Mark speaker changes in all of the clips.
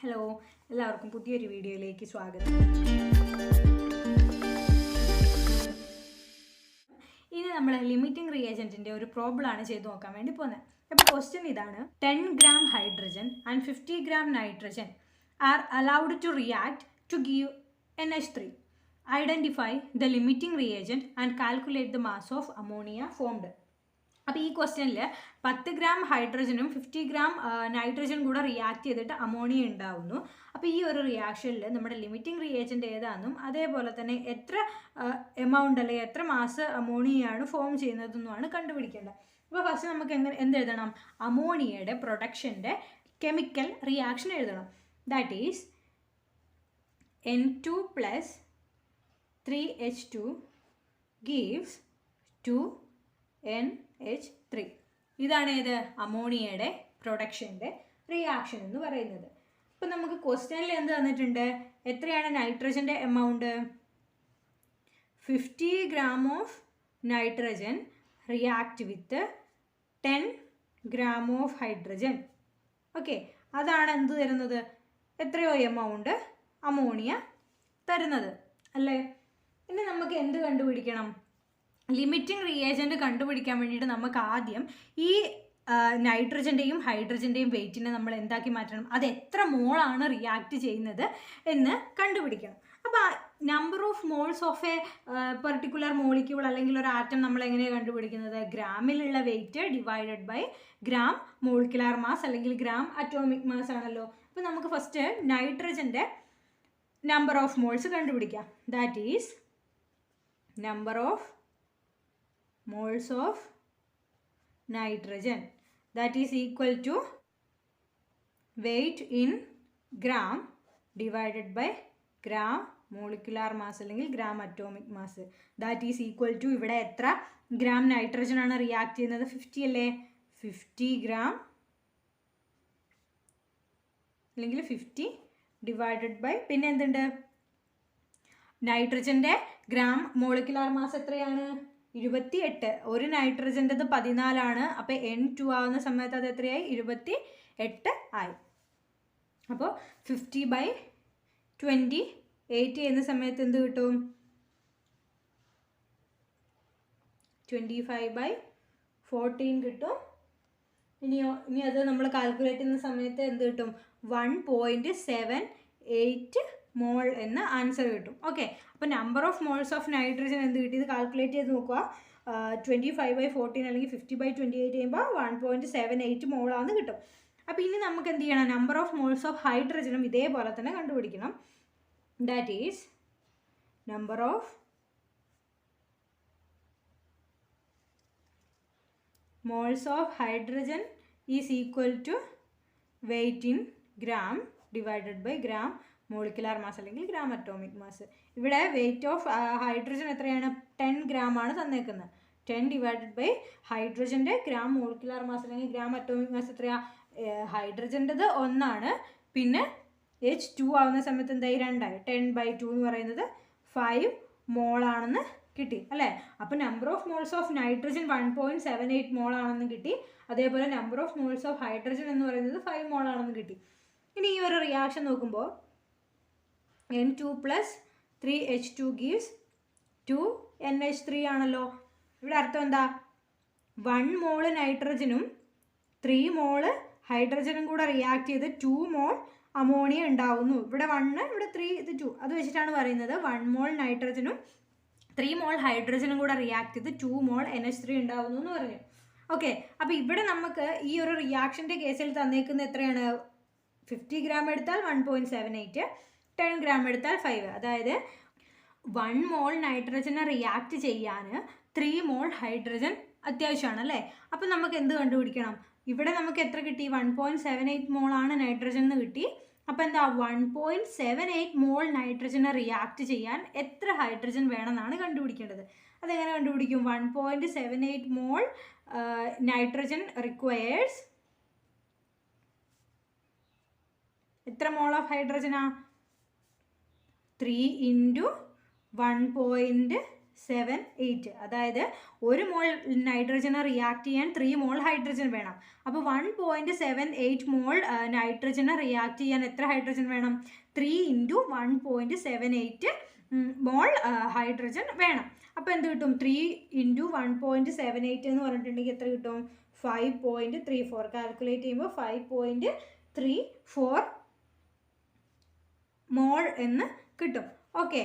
Speaker 1: Hello, എല്ലാവർക്കും പുതിയൊരു വീഡിയോയിലേക്ക് സ്വാഗതം. ഇനി നമ്മൾ ലിമിറ്റിംഗ് റിയേജൻറ്റിൻ്റെ ഒരു പ്രോബ്ലമാണ് ചെയ്ത് നോക്കാൻ വേണ്ടി പോകുന്നത്. അപ്പോൾ ക്വസ്റ്റ്യൻ ഇതാണ്: 10 gram hydrogen and 50 gram nitrogen are allowed to react to give NH3. Identify the limiting reagent and calculate the mass of ammonia formed. അപ്പോൾ ഈ ക്വസ്റ്റ്യനിൽ 10 gram ഹൈഡ്രജനും 50 gram നൈട്രജൻ കൂടെ റിയാക്ട് ചെയ്തിട്ട് അമോണിയ ഉണ്ടാവുന്നു. അപ്പോൾ ഈ ഒരു റിയാക്ഷനിൽ നമ്മുടെ ലിമിറ്റിംഗ് റിയേജൻറ്റ് ഏതാണെന്നും അതേപോലെ തന്നെ എത്ര എമൗണ്ട് അല്ലെങ്കിൽ എത്ര മാസ് അമോണിയയാണ് ഫോം ചെയ്യുന്നതെന്നുമാണ് കണ്ടുപിടിക്കേണ്ടത്. അപ്പോൾ ഫസ്റ്റ് നമുക്ക് എന്തെഴുതണം? അമോണിയയുടെ പ്രൊഡക്ഷൻ്റെ കെമിക്കൽ റിയാക്ഷൻ എഴുതണം. That is N2 plus 3H2 gives 2NH3. ഇതാണ് ഏത് അമോണിയയുടെ പ്രൊഡക്ഷൻ്റെ റിയാക്ഷൻ എന്ന് പറയുന്നത്. ഇപ്പം നമുക്ക് ക്വസ്റ്റ്യനിൽ എന്ത് തന്നിട്ടുണ്ട്? എത്രയാണ് നൈട്രജൻ്റെ amount? 50 gram of nitrogen react with 10 gram of hydrogen. Okay, അതാണ് എന്ത് തരുന്നത്? എത്രയോ എമൗണ്ട് അമോണിയ തരുന്നത് അല്ലേ? ഇനി നമുക്ക് എന്ത് കണ്ടുപിടിക്കണം? ലിമിറ്റിംഗ് റിയേജൻറ്റ് കണ്ടുപിടിക്കാൻ വേണ്ടിയിട്ട് നമുക്ക് ആദ്യം ഈ നൈട്രജൻ്റെയും ഹൈഡ്രജൻ്റെയും വെയിറ്റിനെ നമ്മൾ എന്താക്കി മാറ്റണം? അത് എത്ര മോളാണ് റിയാക്ട് ചെയ്യുന്നത് എന്ന് കണ്ടുപിടിക്കണം. അപ്പോൾ number of moles of a particular molecule അല്ലെങ്കിൽ ഒരു ആറ്റം നമ്മൾ എങ്ങനെയാണ് കണ്ടുപിടിക്കുന്നത്? ഗ്രാമിലുള്ള weight divided by gram molecular mass അല്ലെങ്കിൽ ഗ്രാം അറ്റോമിക് മാസ് ആണല്ലോ. അപ്പോൾ നമുക്ക് ഫസ്റ്റ് നൈട്രജൻ്റെ നമ്പർ ഓഫ് മോൾസ് കണ്ടുപിടിക്കാം. That is number of moles of nitrogen, that is equal to weight in gram divided by gram molecular mass അല്ലെങ്കിൽ gram atomic mass. that is equal to ഇവിടെ എത്ര gram nitrogen ആണ് react ചെയ്യുന്നത്? 50 അല്ലേ? 50 gram അല്ലെങ്കിൽ 50 divided by പിന്നെ എന്തുണ്ട്? നൈട്രജൻ്റെ gram molecular mass എത്രയാണ്? 28. ഒരു നൈട്രജൻ്റെത് 14 അപ്പോൾ N2 ആവുന്ന സമയത്ത് അത് എത്രയായി? 28 ആയി. അപ്പോൾ 50/28 ചെയ്യുന്ന സമയത്ത് എന്ത് കിട്ടും? 25/14 കിട്ടും. ഇനി അത് നമ്മൾ കാൽക്കുലേറ്റ് ചെയ്യുന്ന സമയത്ത് എന്ത് കിട്ടും? 1.78 മോൾ എന്ന ആൻസർ കിട്ടും. ഓക്കെ, അപ്പോൾ number of moles of nitrogen എന്ത് കിട്ടി? ഇത് കാൽക്കുലേറ്റ് ചെയ്ത് നോക്കുക. 25/14 അല്ലെങ്കിൽ 50/28 ചെയ്യുമ്പോൾ 1.78 മോളാണെന്ന് കിട്ടും. അപ്പോൾ ഇനി നമുക്ക് എന്ത് ചെയ്യണം? നമ്പർ ഓഫ് മോൾസ് ഓഫ് ഹൈഡ്രജനും ഇതേപോലെ തന്നെ കണ്ടുപിടിക്കണം. That is number of moles of hydrogen is equal to weight in gram divided by gram molecular mass അല്ലെങ്കിൽ ഗ്രാം അറ്റോമിക് മാസ്. ഇവിടെ വെയിറ്റ് ഓഫ് ഹൈഡ്രജൻ എത്രയാണ്? 10 gram ആണ് തന്നേക്കുന്നത്. 10 ഡിവൈഡഡ് ബൈ ഹൈഡ്രജൻ്റെ ഗ്രാം മോളിക്കുലാർ മാസ് അല്ലെങ്കിൽ ഗ്രാം അറ്റോമിക് മാസ് എത്രയാണ്? ഹൈഡ്രജൻ്റെത് 1 പിന്നെ H2 ആവുന്ന സമയത്ത് എന്തായി? 2 10/2 എന്ന് പറയുന്നത് 5 മോളാണെന്ന് കിട്ടി അല്ലേ? അപ്പോൾ number of moles of nitrogen 1.78 മോളാണെന്ന് കിട്ടി. അതേപോലെ number of moles of hydrogen എന്ന് പറയുന്നത് 5 മോളാണെന്ന് കിട്ടി. ഇനി ഈ ഒരു റിയാക്ഷൻ നോക്കുമ്പോൾ N2 plus 3H2 gives 2NH3 ആണല്ലോ. ഇവിടെ അർത്ഥം എന്താ? 1 മോൾ നൈട്രജനും 3 മോൾ ഹൈഡ്രജനും കൂടെ റിയാക്ട് ചെയ്ത് 2 മോൾ അമോണിയ ഉണ്ടാവുന്നു. ഇവിടെ 1 ഇവിടെ 3 ഇത് 2 അത് വെച്ചിട്ടാണ് പറയുന്നത് 1 മോൾ നൈട്രജനും 3 മോൾ ഹൈഡ്രജനും കൂടെ റിയാക്ട് ചെയ്ത് 2 മോൾ NH3 ഉണ്ടാവുന്നു എന്ന് പറഞ്ഞു. ഓക്കെ, അപ്പോൾ ഇവിടെ നമുക്ക് ഈ ഒരു റിയാക്ഷൻ്റെ കേസിൽ തന്നേക്കുന്നത് എത്രയാണ്? 50 gram എടുത്താൽ 1.78, 10 gram എടുത്താൽ 5. അതായത് 1 മോൾ നൈട്രജനെ റിയാക്ട് ചെയ്യാൻ 3 മോൾ ഹൈഡ്രജൻ അത്യാവശ്യമാണ് അല്ലേ? അപ്പം നമുക്ക് എന്ത് കണ്ടുപിടിക്കണം? ഇവിടെ നമുക്ക് എത്ര കിട്ടി? 1.78 മോളാണ് നൈട്രജൻ എന്ന് കിട്ടി. അപ്പോൾ എന്താ? 1.78 മോൾ നൈട്രജനെ റിയാക്ട് ചെയ്യാൻ എത്ര ഹൈഡ്രജൻ വേണമെന്നാണ് കണ്ടുപിടിക്കേണ്ടത്. അതെങ്ങനെ കണ്ടുപിടിക്കും? 1.78 മോൾ നൈട്രജൻ റിക്വയേഴ്സ് എത്ര മോൾ ഓഫ് ഹൈഡ്രജനാ? 3 × 1.78 1.78. അതായത് 1 മോൾ നൈട്രജനെ റിയാക്ട് ചെയ്യാൻ 3 മോൾ ഹൈഡ്രജൻ വേണം. അപ്പോൾ 1.78 മോൾ നൈട്രജനെ റിയാക്ട് ചെയ്യാൻ എത്ര ഹൈഡ്രജൻ വേണം? 3 × 1.78 മോൾ ഹൈഡ്രജൻ വേണം. അപ്പോൾ എന്ത് കിട്ടും? 3 × 1.78 എന്ന് പറഞ്ഞിട്ടുണ്ടെങ്കിൽ എത്ര കിട്ടും? 5.34. കാൽക്കുലേറ്റ് ചെയ്യുമ്പോൾ 5.34 മോൾ എന്ന് കിട്ടും. ഓക്കെ,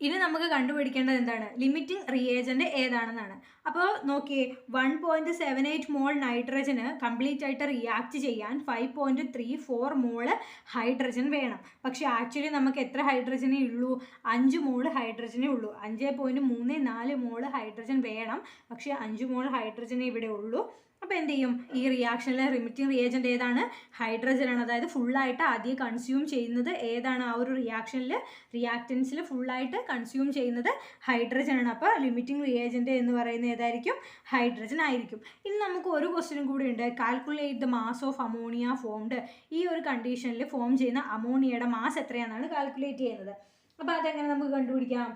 Speaker 1: ഇനി നമുക്ക് കണ്ടുപിടിക്കേണ്ടത് എന്താണ്? ലിമിറ്റിംഗ് റിയേജൻ്റ് ഏതാണെന്നാണ്. അപ്പോൾ നോക്കിയേ, 1.78 മോൾ നൈട്രജന് കംപ്ലീറ്റ് ആയിട്ട് റിയാക്ട് ചെയ്യാൻ 5.34 മോള് ഹൈഡ്രജൻ വേണം. പക്ഷേ ആക്ച്വലി നമുക്ക് എത്ര ഹൈഡ്രജനേ ഉള്ളൂ? 5 മോള് ഹൈഡ്രജനേ ഉള്ളൂ. 5.34 മോള് ഹൈഡ്രജൻ വേണം, പക്ഷേ 5 മോൾ ഹൈഡ്രജനേ ഇവിടെ ഉള്ളൂ. അപ്പോൾ എന്ത് ചെയ്യും? ഈ റിയാക്ഷനിലെ ലിമിറ്റിംഗ് റിയേജൻ്റ് ഏതാണ്? ഹൈഡ്രജനാണ്. അതായത് ഫുള്ളായിട്ട് ആദ്യം കൺസ്യൂം ചെയ്യുന്നത് ഏതാണ്? ആ ഒരു റിയാക്റ്റൻസിൽ ഫുള്ളായിട്ട് കൺസ്യൂം ചെയ്യുന്നത് ഹൈഡ്രജനാണ്. അപ്പോൾ ലിമിറ്റിംഗ് റിയേജൻ്റ് എന്ന് പറയുന്നത് ഏതായിരിക്കും? ഹൈഡ്രജൻ ആയിരിക്കും. ഇനി നമുക്ക് ഒരു ക്വസ്റ്റ്യനും കൂടി ഉണ്ട്. Calculate the mass of ammonia formed. ഈ ഒരു കണ്ടീഷനിൽ ഫോം ചെയ്യുന്ന അമോണിയയുടെ മാസ് എത്രയാണെന്നാണ് കാൽക്കുലേറ്റ് ചെയ്യുന്നത്. അപ്പോൾ അതെങ്ങനെ നമുക്ക് കണ്ടുപിടിക്കാം?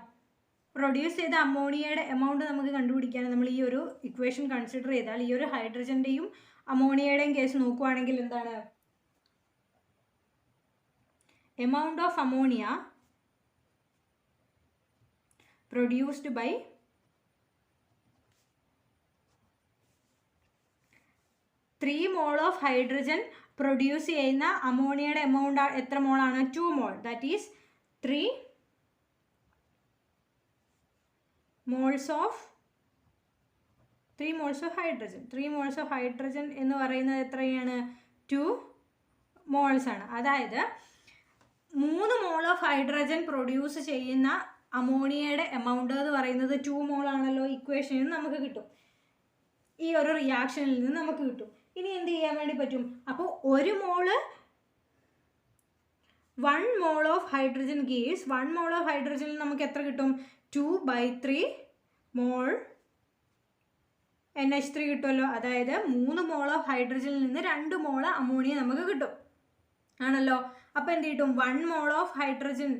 Speaker 1: പ്രൊഡ്യൂസ് ചെയ്ത അമോണിയയുടെ എമൗണ്ട് നമുക്ക് കണ്ടുപിടിക്കാൻ നമ്മൾ ഈ ഒരു ഇക്വേഷൻ കൺസിഡർ ചെയ്താൽ, ഈ ഒരു ഹൈഡ്രജൻ്റെയും അമോണിയയുടെയും കേസ് നോക്കുവാണെങ്കിൽ എന്താണ്? Amount of ammonia produced by 3 mole of hydrogen produce ചെയ്യുന്ന അമോണിയയുടെ എമൗണ്ട് എത്ര മോളാണ്? 2 mole. That is 3 moles of hydrogen. 3 moles of hydrogen എന്ന് പറയുന്നത് എത്രയാണ്? 2 മോൾസ് ആണ്. അതായത് 3 മോൾ ഓഫ് ഹൈഡ്രജൻ പ്രൊഡ്യൂസ് ചെയ്യുന്ന അമോണിയയുടെ എമൗണ്ട് എന്ന് പറയുന്നത് 2 മോൾ ആണല്ലോ. ഇക്വേഷനിൽ നിന്ന് നമുക്ക് കിട്ടും, ഈ ഒരു റിയാക്ഷനിൽ നിന്ന് നമുക്ക് കിട്ടും. ഇനി എന്ത് ചെയ്യാൻ വേണ്ടി പറ്റും? അപ്പോൾ 1 mole 1 mole of hydrogen gives 1 mole of ഹൈഡ്രജനിൽ നമുക്ക് എത്ര കിട്ടും? 2/3 മോൾ NH3 കിട്ടുമല്ലോ. അതായത് 3 മോൾ ഓഫ് ഹൈഡ്രജനിൽ നിന്ന് 2 മോൾ അമോണിയ നമുക്ക് കിട്ടും ആണല്ലോ. അപ്പോൾ എന്ത് കിട്ടും? 1 mole of hydrogen,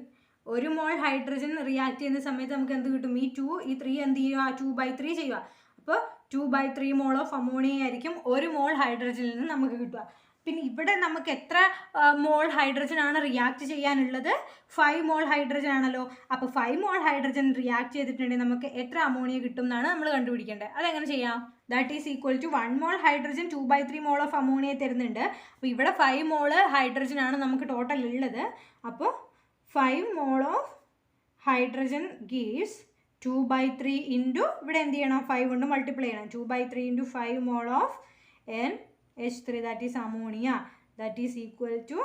Speaker 1: 1 mole hydrogen react ചെയ്യുന്ന സമയത്ത് നമുക്ക് എന്ത് കിട്ടും? ഈ 2 ഈ 3 എന്ത് ചെയ്യുക? 2/3 ചെയ്യുക. അപ്പോൾ 2/3 മോൾ ഓഫ് അമോണിയ ആയിരിക്കും 1 മോൾ ഹൈഡ്രജനിൽ നിന്ന് നമുക്ക് കിട്ടുക. പിന്നെ ഇവിടെ നമുക്ക് എത്ര മോൾ ഹൈഡ്രജൻ ആണ് റിയാക്ട് ചെയ്യാനുള്ളത്? 5 മോൾ ഹൈഡ്രജൻ ആണല്ലോ. അപ്പോൾ 5 മോൾ ഹൈഡ്രജൻ റിയാക്ട് ചെയ്തിട്ടുണ്ടെങ്കിൽ നമുക്ക് എത്ര അമോണിയ കിട്ടും എന്നാണ് നമ്മൾ കണ്ടുപിടിക്കേണ്ടത്. അതെങ്ങനെ ചെയ്യാം? That is equal to 1 mole hydrogen 2/3 mole of ammonia തരുന്നുണ്ട്. അപ്പോൾ ഇവിടെ 5 മോള് ഹൈഡ്രജൻ ആണ് നമുക്ക് ടോട്ടൽ ഉള്ളത്. അപ്പോൾ 5 mole of hydrogen gives 2/3 into ഇവിടെ എന്ത് ചെയ്യണം? 5 കൊണ്ട് മൾട്ടിപ്ലൈ ചെയ്യണം. 2/3 into 5 mole of NH3, that is ammonia, that is equal to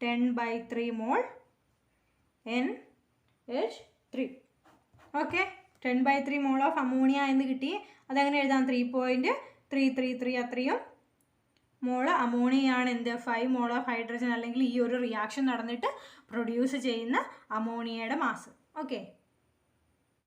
Speaker 1: 10/3 mole NH3. Okay, 10/3 mole of ammonia എന്ന് കിട്ടി. അതങ്ങനെ എഴുതാം? 3.333 അത്രയും മോള് അമോണിയയാണ് എന്ത്? 5 മോൾ ഓഫ് ഹൈഡ്രജൻ അല്ലെങ്കിൽ ഈ ഒരു റിയാക്ഷൻ നടന്നിട്ട് പ്രൊഡ്യൂസ് ചെയ്യുന്ന അമോണിയയുടെ മാസ്. ഓക്കെ.